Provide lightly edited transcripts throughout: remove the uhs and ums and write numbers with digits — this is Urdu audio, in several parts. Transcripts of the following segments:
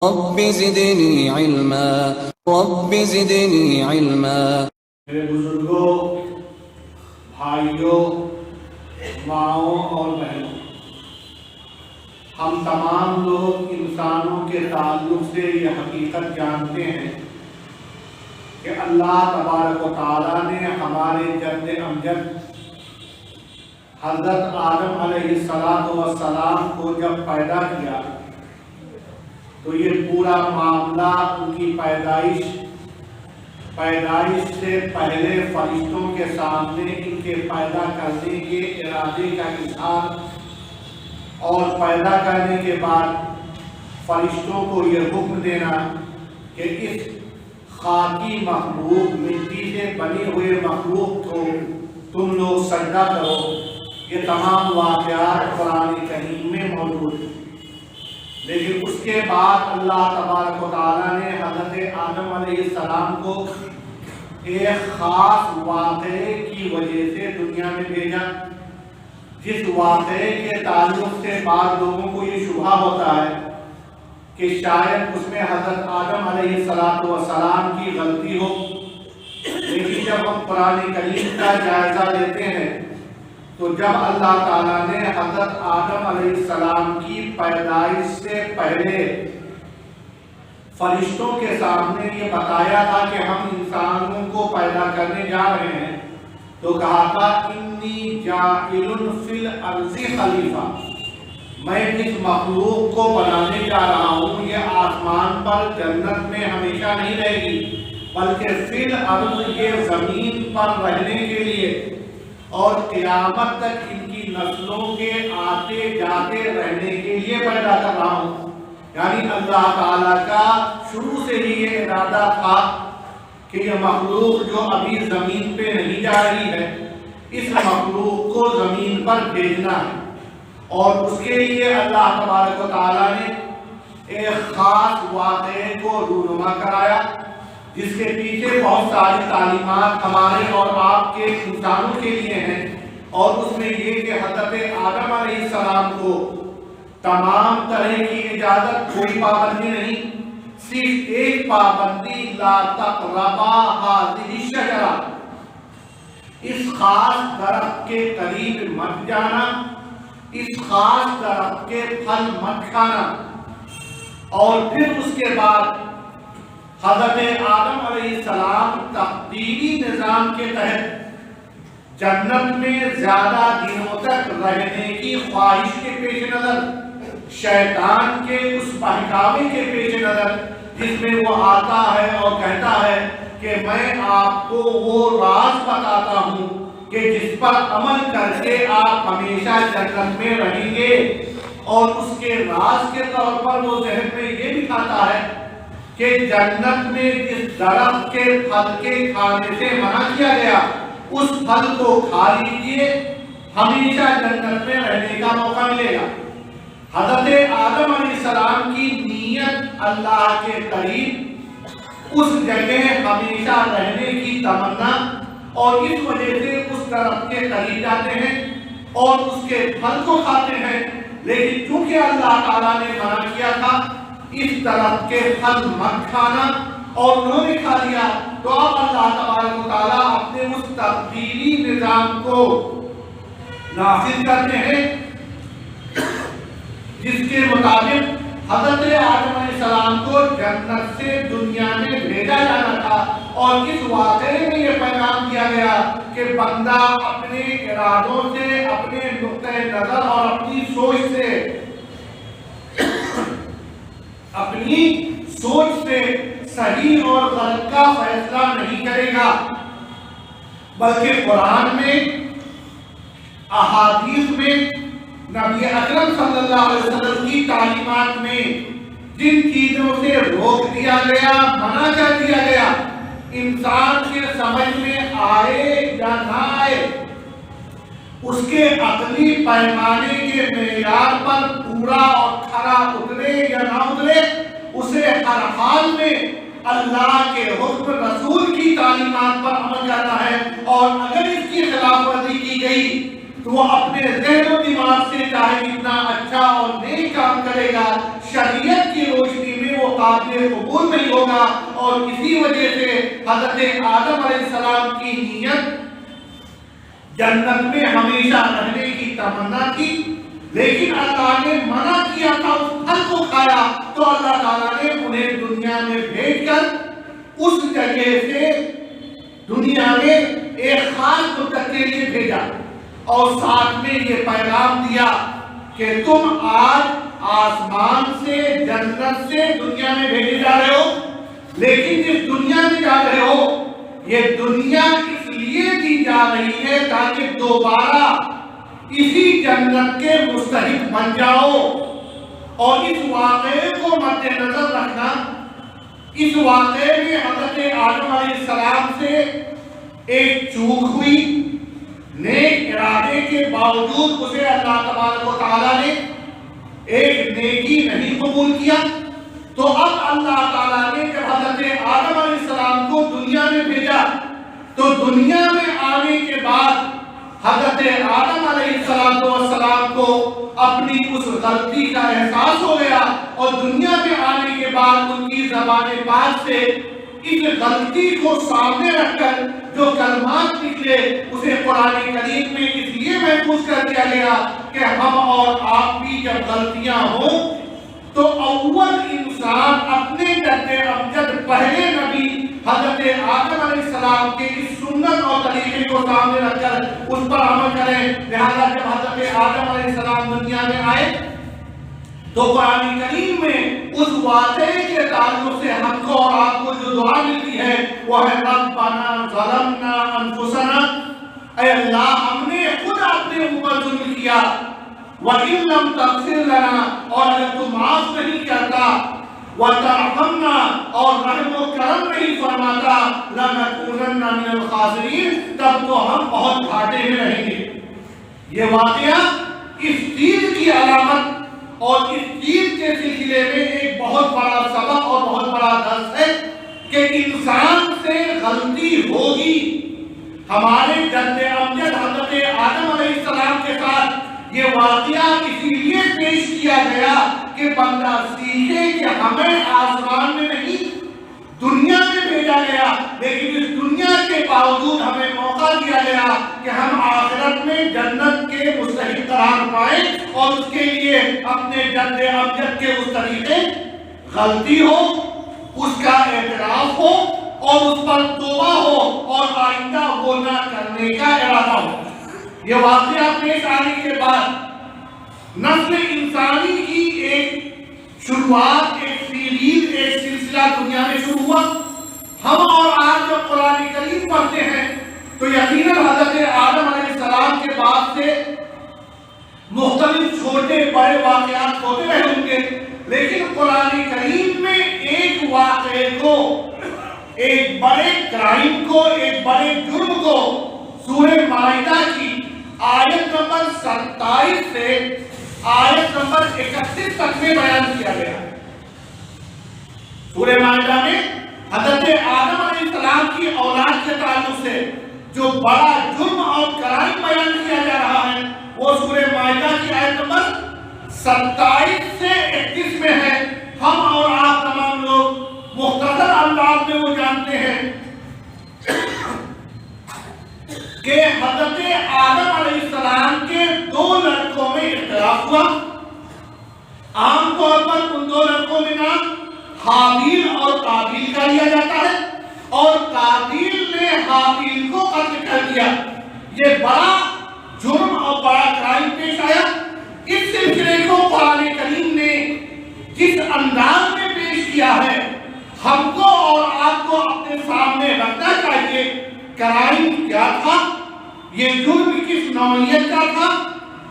رب زدنی علما رب زدنی علما۔ میرے بزرگوں، بھائیوں، ماؤں اور بہنوں، ہم تمام لوگ انسانوں کے تعلق سے یہ حقیقت جانتے ہیں کہ اللہ تبارک و تعالیٰ نے ہمارے جد امجد حضرت آدم علیہ السلام کو جب پیدا کیا تو یہ پورا معاملہ ان کی پیدائش سے پہلے فرشتوں کے سامنے ان کے پیدا کرنے کے ارادے کا اظہار اور پیدا کرنے کے بعد فرشتوں کو یہ حکم دینا کہ اس خاکی مخلوق، مٹی سے بنے ہوئے مخلوق کو تم لوگ سجدہ کرو۔ یہ تمام واقعات قرآن کریم میں موجود ہیں، لیکن اس کے بعد اللہ تبارک و تعالیٰ نے حضرت آدم علیہ السلام کو ایک خاص واقعے کی وجہ سے دنیا میں بھیجا، جس واقعے کے تعلق سے بعض لوگوں کو یہ شبہ ہوتا ہے کہ شاید اس میں حضرت آدم علیہ السلام کی غلطی ہو، لیکن جب ہم قرآن کریم کا جائزہ لیتے ہیں تو جب اللہ تعالیٰ نے حضرت آدم علیہ السلام کی پیدائش سے پہلے فرشتوں کے سامنے یہ بتایا تھا کہ ہم انسانوں کو پیدا کرنے جا رہے ہیں، تو کہا تھا انی جاعل فی الارض خلیفہ، میں اس مخلوق کو بنانے جا رہا ہوں، یہ آسمان پر جنت میں ہمیشہ نہیں رہے گی بلکہ فی الارض یہ زمین پر رہنے کے لیے اور قیامت تک ان کی نسلوں کے آتے جاتے رہنے کے لیے پیدا کر رہا ہوں۔ یعنی اللہ تعالیٰ کا شروع سے ہی یہ ارادہ تھا کہ یہ مخلوق جو ابھی زمین پہ نہیں جا رہی ہے، اس مخلوق کو زمین پر بھیجنا ہے، اور اس کے لیے اللہ تبارک و تعالیٰ نے ایک خاص واقعے کو رونما کرایا، جس کے پیچھے بہت ساری تعلیمات ہمارے اور آپ کے انسانوں کے لیے ہیں، اور اس میں یہ کہ حضرت آدم علیہ السلام کو تمام طرح کی اجازت، کوئی پابندی نہیں، صرف ایک پابندی، لا تقربا هذه الشجرہ، اس خاص درخت کے قریب مت جانا، اس خاص درخت کے پھل مت کھانا۔ اور پھر اس کے بعد حضرت آدم علیہ السلام تقدیری نظام کے تحت جنت میں زیادہ دنوں تک رہنے کی خواہش کے پیش نظر، شیطان کے اس بہکاوے کے پیش نظر، جس میں وہ آتا ہے اور کہتا ہے کہ میں آپ کو وہ راز بتاتا ہوں کہ جس پر عمل کر کے آپ ہمیشہ جنت میں رہیں گے، اور اس کے راز کے طور پر وہ ذہن میں یہ بھی کھاتا ہے کہ جنت میں جس درخت کے پھل کے کھانے سے منع کیا گیا، اس پھل کو کھا لیجئے، ہمیشہ جنت میں رہنے کا موقع ملے گا۔ حضرت آدم علیہ السلام کی نیت اللہ کے قریب، اس جگہ ہمیشہ رہنے کی تمنا، اور اس وجہ سے اس درخت کے قریب جاتے ہیں اور اس کے پھل کو کھاتے ہیں، لیکن چونکہ اللہ تعالیٰ نے منع کیا تھا اس درخت کے پھل مت کھانا، اور انہوں نے کھا لیا، تو اب اللہ تبارک و تعالیٰ اپنے اس تقدیری نظام کو نافذ کرتے ہیں، جس کے مطابق حضرت آدم علیہ السلام کو جنت سے دنیا میں بھیجا جانا تھا، اور اس واقعے میں یہ پیغام دیا گیا کہ بندہ اپنے ارادوں سے، اپنے نقطۂ نظر اور اپنی سوچ سے صحیح اور غلط کا فیصلہ نہیں کرے گا، بلکہ قرآن میں، احادیث میں، نبی اکرم صلی اللہ علیہ وسلم کی تعلیمات میں جن چیزوں سے روک دیا گیا، منع کر دیا گیا، انسان کے سمجھ میں آئے یا نہ آئے، اس کے عقلی پیمانے کے معیار پر پورا اور کھرا اترے یا نہ اترے، اسے ہر حال میں اللہ کے حکم، رسول کی تعلیمات پر عمل کرنا ہے، اور اگر اس کی خلاف ورزی کی گئی تو وہ اپنے ذہن و دماغ سے چاہے کتنا اچھا اور نیک کام کرے گا، شریعت کی روشنی میں وہ وہ قابل قبول نہیں ہوگا. اور اسی وجہ سے حضرت آدم علیہ السلام کی نیت جنت میں ہمیشہ رہنے کی تمنا تھی، لیکن اللہ نے منع کیا تھا، اس پھل کو کھایا تو اللہ تعالیٰ نے انہیں دنیا میں بھیج کر اس جگہ سے دنیا میں ایک خاص مدت کے لیے بھیجا اور ساتھ میں یہ پیغام دیا کہ تم آج آسمان سے جنت سے دنیا میں بھیجے جا رہے ہو، لیکن جس دنیا میں جا رہے ہو یہ دنیا اس لیے دی جا رہی ہے تاکہ دوبارہ اسی جنت کے مستحق بن جاؤ. اور اس واقعے کو مد نظر رکھنا، اس واقعے میں حضرت آدم علیہ السلام سے ایک چوک ہوئی، نیک ارادے کے باوجود اسے اللہ تبارک و تعالیٰ نے ایک نیکی نہیں قبول کیا. تو اب اللہ تعالیٰ نے جب حضرت آدم علیہ السلام کو دنیا میں بھیجا تو دنیا میں آنے کے بعد حضرت آدم علیہ السلام کو اپنی اس غلطی کا احساس ہو گیا اور دنیا میں آنے کے بعد ان کی زبان پاک سے اس غلطی کو سامنے رکھ کر جو کلمات نکلے اسے قرآن کریم میں اس لیے محفوظ کر دیا گیا کہ ہم اور آپ بھی جب غلطیاں ہوں تو اول انسان اپنے جد امجد پہلے نبی حضرت آدم علیہ السلام کے اس سنت اور طریقے کو سامنے رکھ کر اس پر عمل کریں. لہذا جب حضرت آدم علیہ السلام دنیا میں آئے تو قرآن کریم میں اس واقعے کے تعلق سے ہم کو اور آپ کو جو دعا ملتی ہے وہ ہے ربنا ظلمنا انفسنا، اے اللہ ہم نے خود اپنے اوپر ظلم کیا، وَإِن لَمْ تَغْفِرْ لَنَا اور اگر تو معاف نہیں کرتا، وَتَرْحَمْنَا اور رحم و کرم نہیں فرماتا، لَنَكُونَنَّ مِنَ الْخَاسِرِينَ تب تو ہم بہت گھاٹے میں رہیں گے. یہ واقعہ اس چیز کی علامت اور اس چیز کے سلسلے میں ایک بہت بڑا سبق اور بہت بڑا درس ہے کہ انسان سے غلطی ہوگی. ہمارے جد امجد حضرت آدم علیہ السلام کے ساتھ یہ واقعہ اسی لیے پیش کیا گیا کہ بندہ سیکھے کہ ہمیں آسمان میں نہیں دنیا میں بھیجا گیا، لیکن اس دنیا کے باوجود ہمیں موقع دیا گیا کہ ہم آخرت میں جنت کے مستحق قرار پائیں اور اس کے لیے اپنے جد امجد کے اس طریقے غلطی ہو اس کا اعتراف ہو اور اس پر توبہ ہو اور آئندہ وہ نہ کرنے کا ارادہ ہو. یہ واقعہ پیش آنے کے بعد نسل انسانی کی ایک شروعات، ایک سیریز، ایک سلسلہ دنیا میں شروع ہوا. ہم اور آپ جب قرآن کریم پڑھتے ہیں تو یقیناً حضرت آدم علیہ السلام کے بعد سے مختلف چھوٹے بڑے واقعات ہوتے رہے ہوں گے، لیکن قرآن کریم میں ایک واقعے کو، ایک بڑے کرائم کو، ایک بڑے جرم کو سورہ مائدہ کی آیت نمبر 27 سے آیت نمبر 31 تک میں بیان کیا گیا ہے. سورہ مائدہ میں حضرت آدم علیہ السلام کی اولاد کے تعلق سے جو بڑا جرم اور کرائم بیان کیا جا رہا ہے وہ سورہ مائدہ کی آیت نمبر 27 سے 31 میں ہے. ہم اور آپ تمام لوگ مختصر انداز میں وہ جانتے ہیں کہ حضرت آدم علیہ السلام کے 2 لڑکوں میں اختلاف ہوا. عام طور پر ان 2 لڑکوں میں نام حابیل اور قابیل کا لیا جاتا ہے اور قابیل نے حابیل کو قتل کر دیا. یہ بڑا جرم اور بڑا کرائم پیش آیا. اس سلسلے کو قرآن کریم نے جس انداز میں پیش کیا ہے ہم کو اور آپ کو اپنے سامنے رکھنا چاہیے. کرائم کیا تھا، یہ جرم کس نوعیت کا تھا،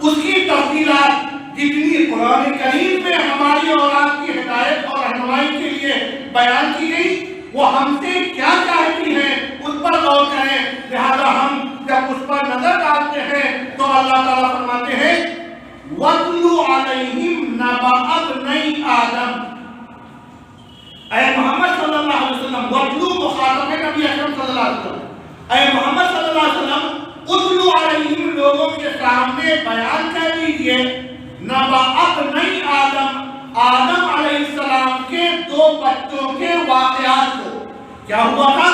اس کی تفصیلات جتنی قرآن کریم میں ہماری اور آپ کی ہدایت اور رہنمائی کے لیے بیان کی گئی وہ ہم سے کیا چاہتی ہیں اس پر غور کریں. لہذا ہم جب اس پر نظر ڈالتے ہیں تو اللہ تعالیٰ فرماتے ہیں وَاتْلُ عَلَيْهِمْ نَبَأَ ابْنَيْ آدَمَ. اے محمد صلی اللہ علیہ وسلم، وَاتْلُ مخاطب ہے نبی اکرم صلی اللہ علیہ وسلم، اے محمد صلی اللہ علیہ وسلم اتلو علیہم لوگوں کے سامنے بیان کر دیجئے نبأ ابنی آدم، آدم علیہ السلام کے دو بچوں کے واقعات کو. کیا ہوا تھا؟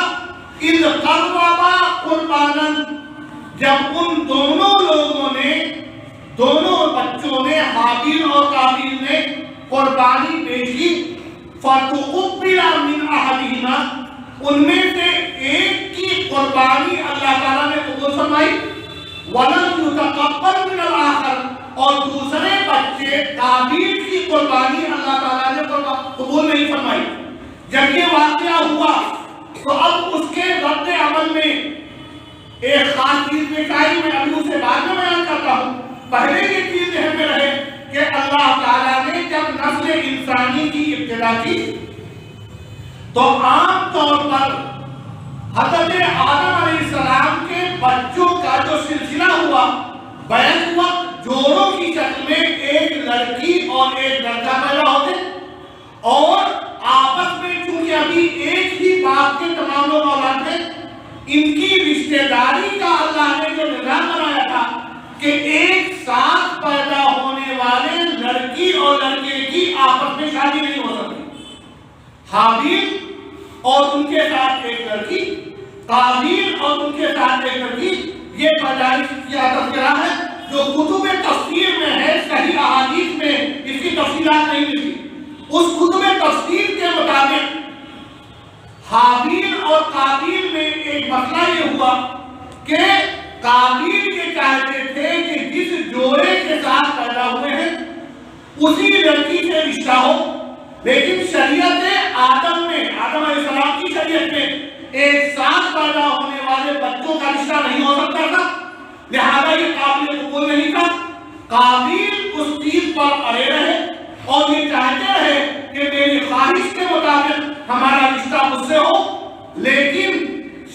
اذ قربا قربانا، جب ان دونوں لوگوں نے، دونوں بچوں نے، حابیل اور قابیل نے قربانی پیش کی. فتقبل من احدہما، ان میں سے ایک کی قربانی اللہ تعالیٰ نے قبول فرمائی. ولم یتقبل من الآخر، اور دوسرے بچے قابیل کی قربانی اللہ تعالیٰ نے قبول نہیں فرمائی. جب یہ واقعہ ہوا تو اب اس کے رد عمل میں ایک خاص چیز پیش آئی. میں ابھی اسے بعد میں بیان کرتا ہوں. پہلے یہ چیز ذہن میں رہے کہ اللہ تعالیٰ نے جب نسل انسانی کی ابتدا کی تو عام طور پر حضرت آدم علیہ السلام کے بچوں کا جو سلسلہ ہوا، بیک وقت جوڑوں کی شکل میں ایک لڑکی اور ایک لڑکا پیدا ہوتے، اور آپس میں چونکہ ابھی ایک ہی باپ کے تمام لوگ اولاد ہیں، ان کی رشتہ داری کا اللہ نے جو نظام بنایا تھا کہ ایک ساتھ پیدا ہونے والے لڑکی اور لڑکے کی آپس میں شادی نہیں ہو سکتی. حابیل اور ان کے ساتھ ایک لڑکی، قابیل اور ان کے ساتھ ایک لڑکی، یہ پیدائش کا تذکرہ ہے جو کتب تفسیر میں ہے. صحیح احادیث میں اس کی تفصیلات نہیں ملتی. اس کتب تفسیر کے مطابق حابیل اور قابیل میں ایک مسئلہ یہ ہوا کہ قابیل یہ چاہتے تھے کہ جس جوڑے کے ساتھ پیدا ہوئے ہیں اسی لڑکی سے رشتہ ہو، لیکن شریعت آدم میں، آدم علیہ السلام کی شریعت میں ایک ساتھ پیدا ہونے والے بچوں کا رشتہ نہیں ہو سکتا تھا، لہذا یہ قابل قبول نہیں تھا. قابیل اس چیز پر اڑے رہے اور یہ چاہتے رہے کہ میری خواہش کے مطابق ہمارا رشتہ مجھ سے ہو، لیکن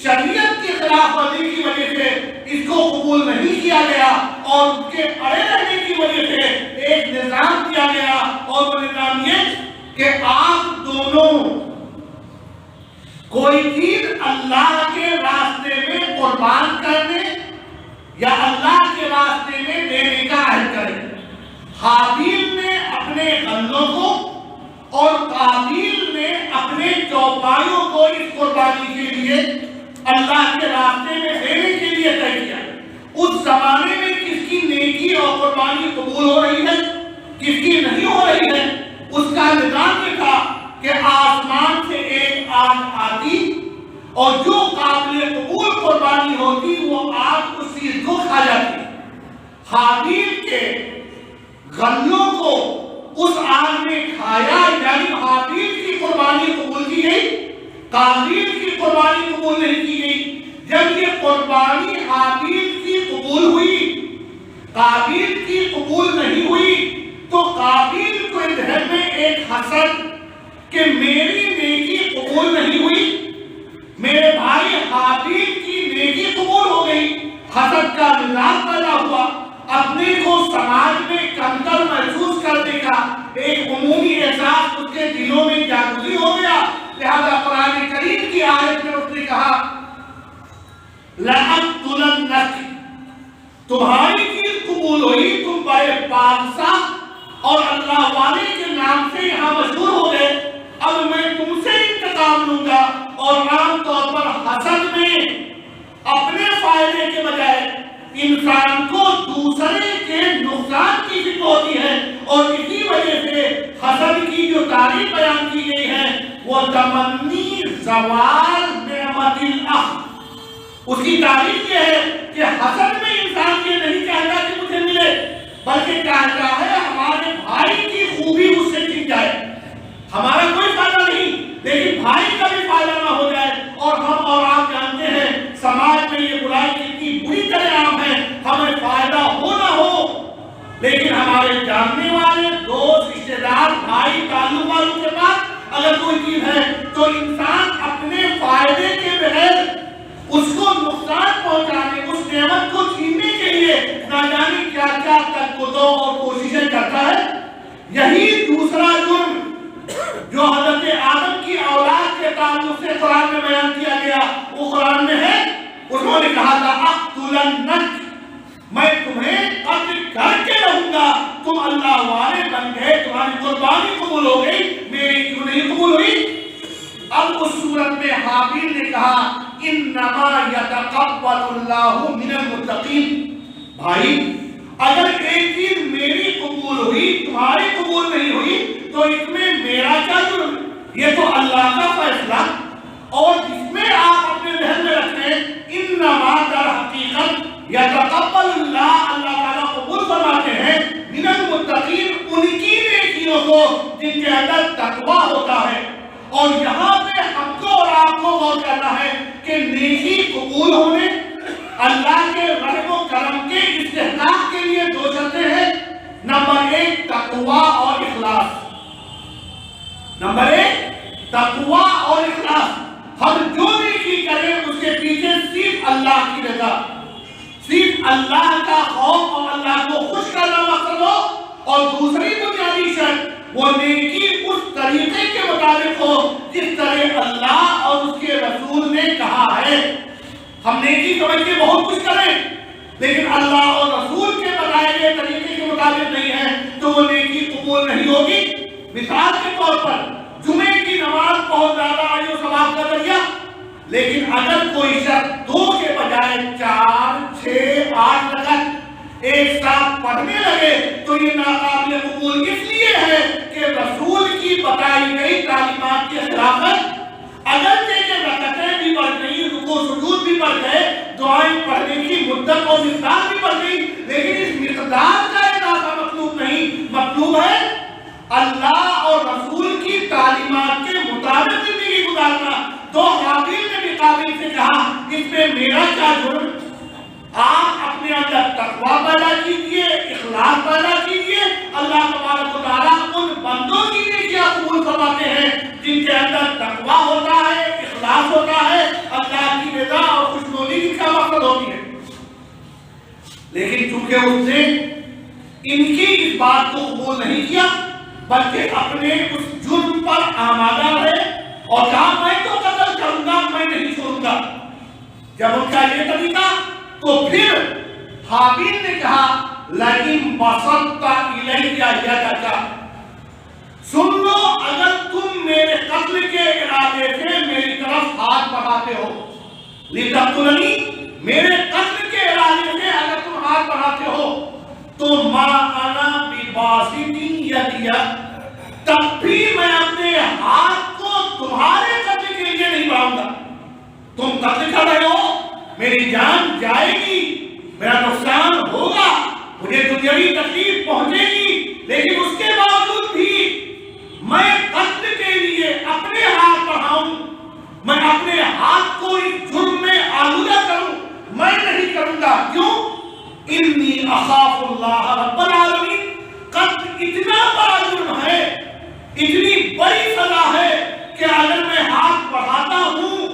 شریعت کی خلاف ورزی کی وجہ سے اس کو قبول نہیں کیا گیا اور اس کے اڑے رہنے کی وجہ سے ایک نظام کیا گیا، اور وہ نظام یہ کہ آپ دونوں کوئی چیز اللہ کے راستے میں قربان کرنے یا اللہ کے راستے میں دینے کا عہد کریں. حابیل نے اپنے غلوں کو اور قابیل نے اپنے چوپایوں کو اس قربانی کے لیے اللہ کے راستے میں دینے کے لیے طے کیا. اس زمانے میں کس کی نیکی اور قربانی قبول ہو رہی ہے، کس کی نہیں ہو رہی ہے، اس کا نظام یہ تھا کہ آسمان سے ایک آگ آتی اور جو قابل قبول قربانی ہوتی وہ آگ اس چیز کو کھا جاتی. حابیل کے غلوں کو اس آگ نے کھایا، یعنی حابیل کی قربانی قبول کی گئی، قابیل کی قربانی قبول نہیں کی گئی. جب یہ قربانی حابیل کی قبول ہوئی، قابیل کی قبول نہیں ہوئی، تو قابیل کو ذہن میں ایک حسد کہ میری نیکی قبول نہیں ہوئی، میرے بھائی حابیل کی نیکی قبول ہو گئی. حسد کا مزاج پیدا ہوا، اپنے کو سماج میں کمتر محسوس کرنے کا ایک عمومی احساس اس کے دلوں میں جاگزی ہو گیا. لہذا قرآن کریم کی آیت میں اس نے کہا لَأَقْتُلَنَّكَ، تمہاری چیز قبول ہوئی، تم بڑے پاکساہ اور اللہ والے کے نام سے یہاں مشہور ہو گئے، اب میں تم سے انتقام لوں گا. اور عام طور پر حسد میں اپنے فائدے کے بجائے انسان کو دوسرے کے نقصان کی فکر ہوتی ہے، اور اسی وجہ سے حسد کی جو تعریف بیان کی گئی ہے وہ تمنی زوال نعمت الاخ. اس کی تعریف یہ ہے کہ حسد میں انسان یہ نہیں چاہتا کہ مجھے ملے، بلکہ چاہتا ہے ہمارے بھائی کی خوبی مجھ سے چھن جائے. ہمارا کوئی فائدہ نہیں لیکن بھائی کا بھی فائدہ نہ ہو جائے. اور ہم اور آپ جانتے ہیں سماج میں یہ برائی کتنی بری طرح عام ہے، ہمیں فائدہ ہو نہ ہو لیکن ہمارے جاننے والے دوست، رشتے دار، بھائی، تعلق والوں کے پاس اگر کوئی چیز ہے تو انسان اپنے فائدے کے بغیر اس کو نقصان پہنچانے، اس نعمت کو چھیننے کے لیے نہ جانے کیا کیا تدبیر اور کوششیں کرتا ہے. یہی دوسرا جرم جو حضرت آدم کی اولاد کے تعلق سے قرآن میں بیان کیا گیا وہ قرآن میں ہے. انہوں نے کہا تھا اقتلنک، میں تمہیں قتل کر کے رہوں گا. تم اللہ والے بن گئے، تمہاری قربانی قبول ہو گئی میری کیوں نہیں قبول ہوئی؟ اب اس صورت میں حابیل نے کہا انما یتقبل اللہ من المتقین، بھائی اگر ایک چیز میری قبول ہوئی تمہاری قبول نہیں ہوئی تو اس میں میرا کیا جرم؟ یہ تو اللہ کا فیصلہ، اور جس میں آپ اپنے ذہن میں رکھیں انما در حقیقت یتقبل اللہ، اللہ تعالیٰ قبول فرماتے ہیں من المتقین، ان کی نیکیوں کو جن کے اندر تقویٰ ہوتا ہے۔ اور یہاں پہ ہم کو اور آپ کو غور کرنا ہے کہ نیکی قبول ہونے اللہ کے رحم و کرم کے استحقاق کے لیے دو شرطیں ہیں، نمبر ایک تقویٰ اور اخلاص، نمبر ایک تقویٰ اور اخلاص۔ ہم جو نیکی کریں اس کے پیچھے صرف اللہ کی رضا، صرف اللہ کا خوف اور اللہ کو خوش کرنا مقصد ہو، اور دوسری بنیادی شرط وہ نیکی اس طریقے کے مطابق ہو جس طرح اللہ اور اس کے رسول نے کہا ہے۔ ہم نیکی سمجھ کے بہت کچھ کریں لیکن اللہ اور رسول کے بتائے گئے طریقے کے مطابق نہیں ہے تو وہ نیکی قبول نہیں ہوگی۔ مثال کے طور پر جمعے کی نماز بہت زیادہ آئی و ثواب کا ذریعہ، لیکن اگر کوئی شخص 2 کے بجائے 4، 6، 8 رکعت ایک ساتھ پڑھنے لگے تو یہ ناقابل قبول اس لیے ہے کہ رسول کی بتائی گئی تعلیمات کے خلاف ہے۔ اگرچہ کہ رکعتیں بھی بڑھ گئی، رکوع سجود بھی بڑھ گئے، دعائیں پڑھنے کی مدت اور مقدار بھی بڑھ گئی، لیکن اس مقدار کا اضافہ مطلوب نہیں، مطلوب ہے اللہ اور رسول کی تعلیمات کے مطابق زندگی گزارنا۔ تو حابیل نے بھی قابیل سے کہا اس میں میرا کیا جرم؟ آپ اپنے اندر تقویٰ پیدا کیجئے، اخلاص پیدا کیجئے، اللہ تبارک و تعالیٰ ان بندوں کی نیکیاں قبول فرماتے ہیں جن کے اندر تقویٰ ہوتا ہے، اخلاص ہوتا ہے، اللہ کی رضا اور خوشنودی جن کا مقصد ہوتی ہے۔ لیکن چونکہ اس نے ان کی اس بات کو قبول نہیں کیا بلکہ اپنے اس جرم پر آمادہ رہے اور کہا میں تو قتل کروں گا، میں نہیں چھوڑوں گا۔ جب ان کا یہ طریقہ تو پھر حابیل نے کہا لئن بسطت الی یدک، سن لو اگر تم میرے قتل کے ارادے سے میری طرف ہاتھ بڑھاتے ہو، لتقتلنی، میرے قتل کے ارادے سے اگر تم ہاتھ بڑھاتے ہو تو ما انا بباسط یدی، تب بھی میں اپنے ہاتھ کو تمہارے قتل کے لیے نہیں بڑھاؤں گا۔ تم قتل کر رہے ہو، میری جان جائے گی، میرا نقصان ہوگا، مجھے دنیاوی تکلیف پہنچے گی، لیکن اس کے باوجود بھی میں قتل کے لیے اپنے ہاتھ بڑھاؤں، میں اپنے ہاتھ کو اس جرم میں آلودہ کروں، میں نہیں کروں گا۔ کیوں؟ انی اخاف اللہ رب العالمین، قتل اتنا بڑا جرم ہے، اتنی بڑی سزا ہے کہ اگر میں ہاتھ بڑھاتا ہوں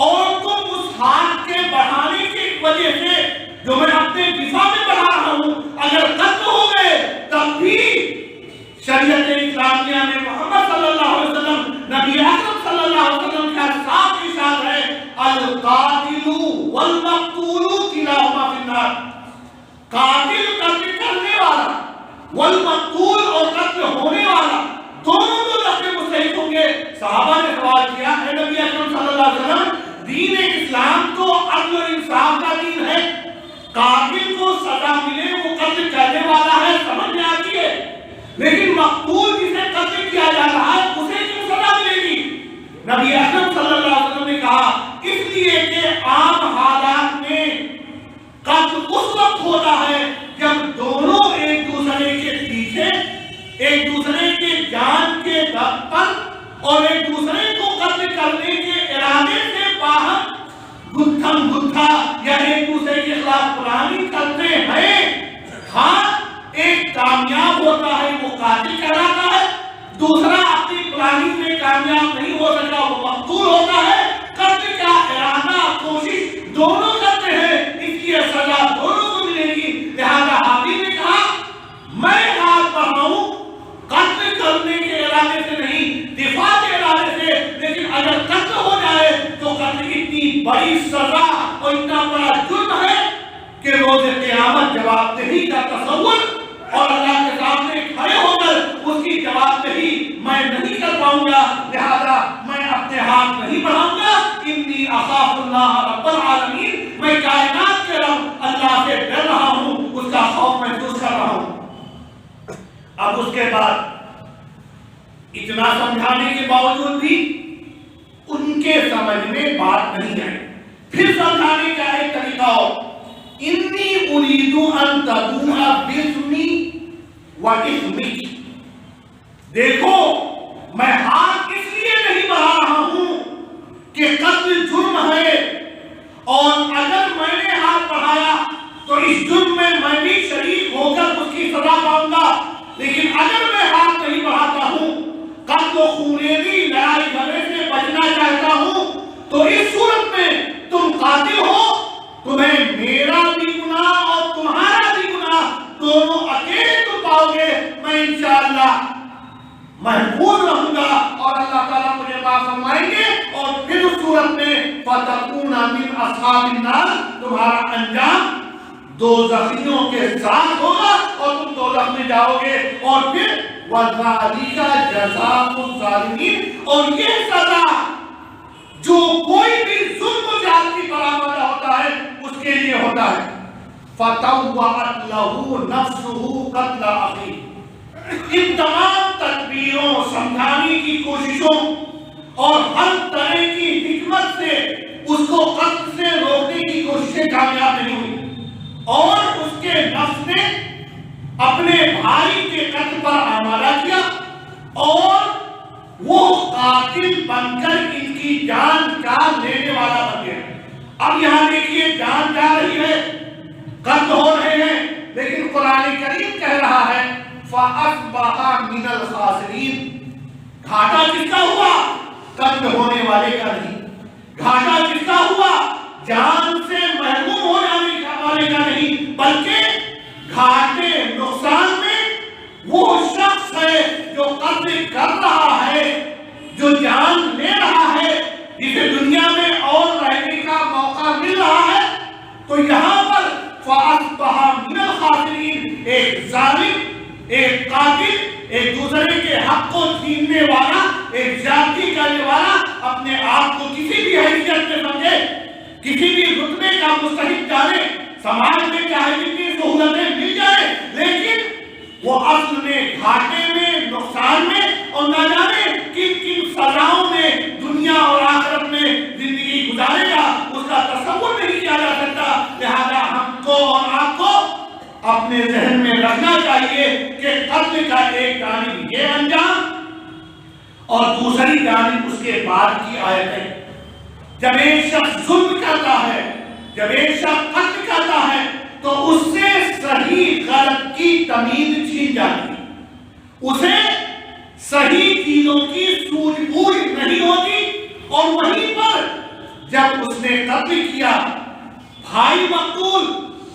اور تم اس ہاتھ کے بڑھانے کی وجہ سے جو میں اپنے دفاع میں بڑھا رہا ہوں اگر قتل ہو گئے، تب بھی شریعت اسلامیہ میں محمد صلی اللہ علیہ وسلم، نبی اکرم صلی اللہ علیہ وسلم کا صاف ارشاد ہے القاتل والمقتول کلاہما فی النار، قاتل قتل کرنے والا والمقتول اور قتل ہونے والا دونوں دوزخ میں مستحق ہوں گے۔ صحابہ نے سوال کیا اے نبی اکرم صلی اللہ علیہ وسلم، دین اسلام تو عدل و انصاف کا دین ہے، قاتل کو سزا ملے وہ قتل کرنے والا ہے سمجھ میں آتی ہے، لیکن مقتول جسے قتل کیا جا رہا ہے اسے کیوں سزا ملے گی؟ نبی اکرم صلی اللہ علیہ وسلم نے کہا اس لیے کہ عام حالات میں قتل اس وقت ہوتا ہے جب دونوں ایک دوسرے کے پیچھے، ایک دوسرے کے جان کے دم پر اور ایک دوسرے کو قتل کرنے کے ارادے سے باہر گتھم گتھا یا ایک دوسرے کے خلاف پلاننگ کرتے ہیں۔ ہاں ایک کامیاب ہوتا ہے وہ قاتل کہلاتا ہے، دوسرا اپنی پلاننگ میں کامیاب نہیں ہو سکا وہ مقتول ہوتا ہے۔ قتل کا ارادہ کوشش دونوں کرتے ہیں، اس لیے سزا دونوں کو ملے گی۔ لہذا حابیل نے کہا میں ہاتھ بڑھاؤں قتل کرنے کے ارادے سے نہیں، دفاع کے ارادے سے، لیکن اگر قتل ہو جائے تو قتل اتنی بڑی سزا اور اتنا بڑا جرم ہے کہ روز قیامت جواب دہی کا تصور اور اللہ کے سامنے کھڑے ہو کر اس کی جواب دہی میں نہیں کر پاؤں گا، لہذا میں اپنے ہاتھ نہیں بڑھاؤں گا۔ انی اخاف اللہ رب العالمین، میں کائنات کے رب اللہ سے ڈر رہا ہوں، اس کا خوف محسوس کر رہا ہوں۔ اب اس کے بعد اتنا سمجھانے کے باوجود بھی ان کے سمجھ میں بات نہیں آئی، پھر سمجھانے کا ایک طریقہ اور، انی اريد ان تبوء باسمی واسمک، دیکھو میں ہاتھ اس لیے نہیں بڑھا رہا ہوں کہ قتل جرم ہے، اور اگر میں نے ہاتھ بڑھایا تو اس جرم میں بھی شریک ہو کر اس کی سزا پاؤں گا، لیکن اگر میں ہاتھ نہیں بڑھاتا ہوں، قتل و خونریزی لڑائی جھگڑے سے بچنا چاہتا ہوں، تو اس صورت میں تم قاتل ہو، تمہیں میرا بھی گناہ اور تمہارا بھی گناہ دونوں اکیلے تم پاؤ گے، میں انشاءاللہ محفوظ رہوں گا اور اللہ تعالیٰ مجھے معاف فرمائیں گے، اور پھر اس صورت میں فَتَكُونَ مِنْ أَصْحَابِ النَّارِ، تمہارا انجام دوزخیوں کے ساتھ ہوگا اور تم دوزخ میں جاؤ گے، اور پھر وَذَلِكَ جَزَاءُ الظَّالِمِينَ، اور یہ سزا جو کوئی بھی ظلم و زیادتی پر آمادہ ہوتا ہے اس کے لیے ہوتا ہے۔ فَطَوَّعَتْ لَهُ نَفْسُهُ قَتْلَ أَخِيهِ، ان تمام تدبیروں، سمجھانے کی کوششوں اور ہر طرح کی حکمت سے اس کو قتل سے روکنے کی کوششیں کامیاب نہیں ہوئی، اور اس کے نفس نے اپنے بھائی کے قتل پر آمادہ کیا، اور وہ قاتل بن کر ان کی جان کا لینے والا بن گیا۔ اب یہاں دیکھیے جان جا رہی ہے، قتل ہو رہے ہیں، لیکن قرآن کریم کہہ رہا ہے فَأَصْبَحَ مِنَ الْخَاسِرِينَ، گھاٹا کس کا ہوا؟ قتل ہونے والے کا نہیں، گھاٹا کس کا ہوا؟ جان سے محروم ہو جانے والے کا نہیں، بلکہ گھاٹے نقصان میں وہ شخص ہے جو قتل کر رہا ہے، جو جان لے رہا ہے، جسے دنیا میں اور رہنے کا موقع مل رہا ہے۔ تو یہاں پر فَأَصْبَحَ مِنَ الْخَاسِرِينَ، ایک ظالم، ایک قاتل، ایک دوسرے کے حق کو چھیننے والا، ایک زیادتی کرنے والا، اپنے آپ کو کسی بھی حیثیت میں سمجھے، کسی بھی رتبے کا مستحق جانے، سماج میں چاہے جتنی سہولتیں مل جائیں، لیکن وہ اصل میں گھاٹے میں، نقصان میں، اور نہ جانے کن کن سزاؤں میں دنیا اور آخرت میں زندگی گزارے گا، اس کا تصور نہیں کیا جا سکتا۔ لہذا ہم کو اور آپ کو اپنے ذہن میں رکھنا چاہیے کہ قتل کا ایک جانب یہ انجام، اور دوسری جانب اس کے بعد کی آیت ہے، جب ایک شخص ظلم کرتا ہے، جب ایک شخص قتل کرتا ہے، تو اس سے صحیح غلط کی تمیز چھین جاتی ہے، اسے صحیح چیزوں کی سوجھ بوجھ نہیں ہوتی، اور وہیں پر جب اس نے قتل کیا، بھائی مقتول،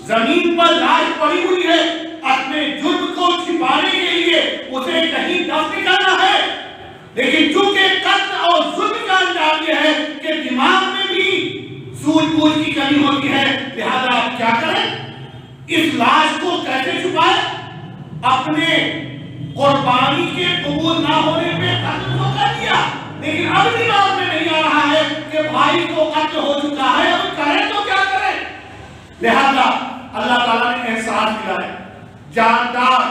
زمین پر لاش پڑی ہوئی ہے، اپنے جرم کو چھپانے کے لیے اسے کہیں دفن کرنا ہے، لیکن چونکہ قتل اور ظلم کا انجام یہ ہے کہ دماغ میں بھی سوجھ بوجھ کی کمی ہوتی ہے، لہذا آپ کیا کریں؟ اس لاش کو کیسے چھپائے؟ اپنے قربانی کے قبول نہ ہونے پہ قتل تو کر دیا، لیکن اب دماغ میں نہیں آ رہا ہے کہ بھائی کو قتل ہو چکا ہے، اب کریں تو کیا کریں؟ لہذا اللہ تعالیٰ نے احسان دیا ہے، جاندار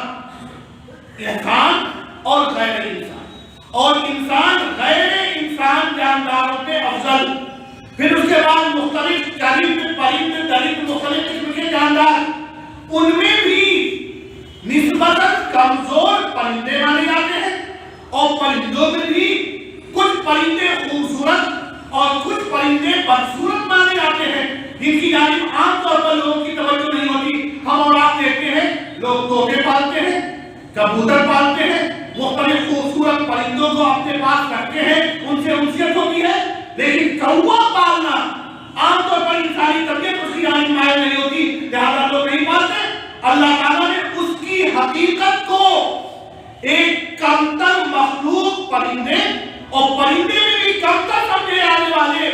انسان اور غیر انسان، اور انسان غیر انسان جانداروں کے افضل، پھر اس کے بعد مختلف چرند، پرند، درند، مختلف قسم کے جاندار، ان میں بھی نسبتاً کمزور پرندے مانے جاتے ہیں، اور پرندوں میں بھی کچھ پرندے خوبصورت اور کچھ پرندے بدصورت مانے جاتے ہیں، جن کی جانب عام طور پر لوگوں کی توجہ نہیں ہوتی۔ ہم اور آپ دیکھتے ہیں لوگ طوطے پالتے ہیں، کبوتر پالتے ہیں، مختلف خوبصورت پرندوں کو اپنے پاس رکھتے ہیں، ان سے انسیت ہوتی ہے، لیکن کوا پالنا عام طور پر انسانی طبیعت اس کی جانب مائل نہیں ہوتی، لہذا لوگ نہیں پالتے۔ اللہ تعالیٰ نے اس کی حقیقت کو ایک کمتر مخلوق پرندے، اور پرندے میں بھی کمتر سمجھے جانے والے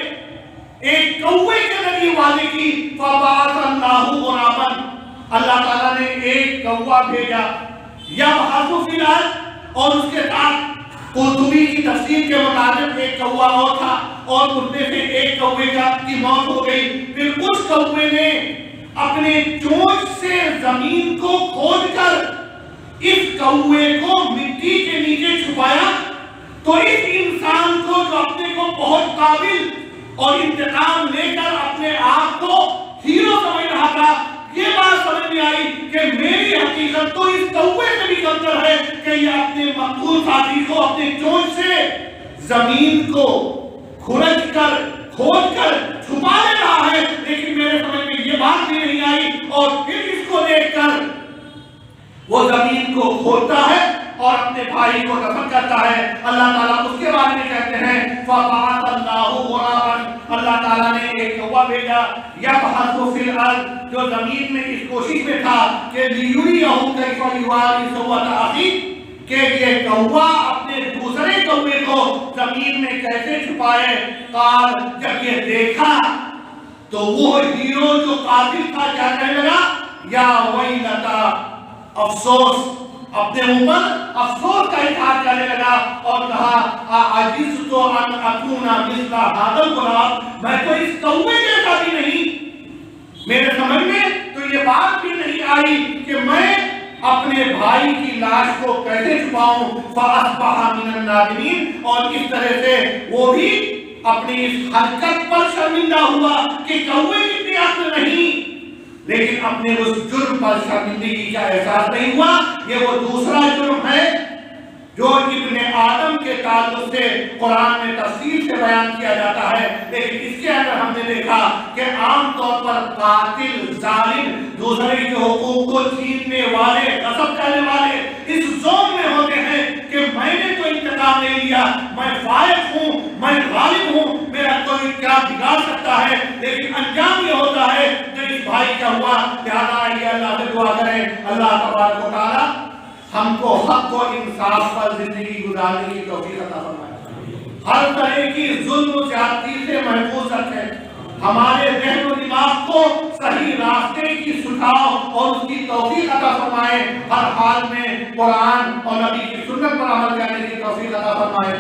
ایک کوے کے ذریعے واضح کی، فَبَعَثَ اللَّهُ غُرَابًا، اللہ تعالیٰ نے ایک کوا بھیجا، یبحث فی الارض، اور اس کے ساتھ قرطبی کی تفسیر کے مطابق ایک کوا اور تھا اور ان میں سے ایک کوے کی موت ہو گئی. پھر اس کوے نے اپنے چونچ سے زمین کو کھود کر اس کوے کو مٹی کے نیچے چھپایا. تو اس انسان کو جو اپنے کو بہت قابل اور انتقام لے کر اپنے آپ کو ہیرو سمجھ رہا تھا، یہ بات سمجھ میں آئی کہ میری حقیقت تو اس کوے سے بھی کمتر ہے کہ یہ اپنے مقتول ساتھی کو اپنے چونچ سے زمین کو کھرچ کر کھود کر چھپا لے رہا ہے. لیکن میرے سمجھ میں یہ بات بھی نہیں آئی اور پھر اس کو دیکھ کر وہ زمین کو کھودتا ہے اور اپنے بھائی کو دفن کرتا ہے. اللہ تعالیٰ اس کے بارے میں کہتے ہیں فَبَعَثَ اللَّهُ غُرَابًا، اللہ تعالیٰ نے ایک کوا بھیجا يَبْحَثُ فِي الْأَرْضِ، جو زمین میں اس کوشش میں تھا کہ لِيُرِيَهُ كَيْفَ يُوَارِي سَوْءَةَ أَخِيهِ، کہ یہ کوا اپنے دوسرے کوے کو زمین میں کیسے چھپائے. قال، جب یہ دیکھا تو وہ ہیرو جو قاتل تھا کیا کہنے لگا، یا ویلتا، افسوس، اپنے اوپر افسوس کا اظہار کرنے لگا اور کہا اعجزت ان اکون مثل هذا الغراب، میں تو اس کوے جیسا بھی نہیں. میرے سمجھ میں تو یہ بات بھی نہیں آئی کہ میں اپنے بھائی کی لاش کو کیسے چھپاؤں. فاصبح من النادمین، اور اس طرح سے وہ بھی اپنی اس حرکت پر شرمندہ ہوا کہ کوے کی عقل نہیں، لیکن اپنے اس جرم پر شرمندگی کا احساس نہیں ہوا. یہ وہ دوسرا جرم ہے جو ابن آدم کے تعلق سے قرآن میں تفصیل سے بیان کیا جاتا ہے. لیکن اس کے اندر ہم نے دیکھا کہ عام طور پر قاتل، ظالم، دوسرے کے حقوق کو چھیننے والے، غصب کرنے والے اس ذوق میں ہوتے ہیں کہ میں نے تو انتقام لے لیا، میں فائق ہوں، میں غالب ہوں، میرا کوئی کیا بگاڑ سکتا ہے. لیکن انجام یہ ہوتا ہے جو اس بھائی کا ہوا. لہذا آئیے اللہ سے دعا کریں اللہ تبارک و تعالی ہم کو حق و انصاف پر زندگی گزارنے کی توفیق عطا فرمائے، ہر طرح کی ظلم و زیادتی سے محفوظ رکھے، ہمارے ذہن و دماغ کو صحیح راستے کی سکھاؤ اور اس کی توفیق عطا فرمائے، ہر حال میں قرآن اور نبی کی سنت پر عمل کرنے کی توفیق عطا فرمائے.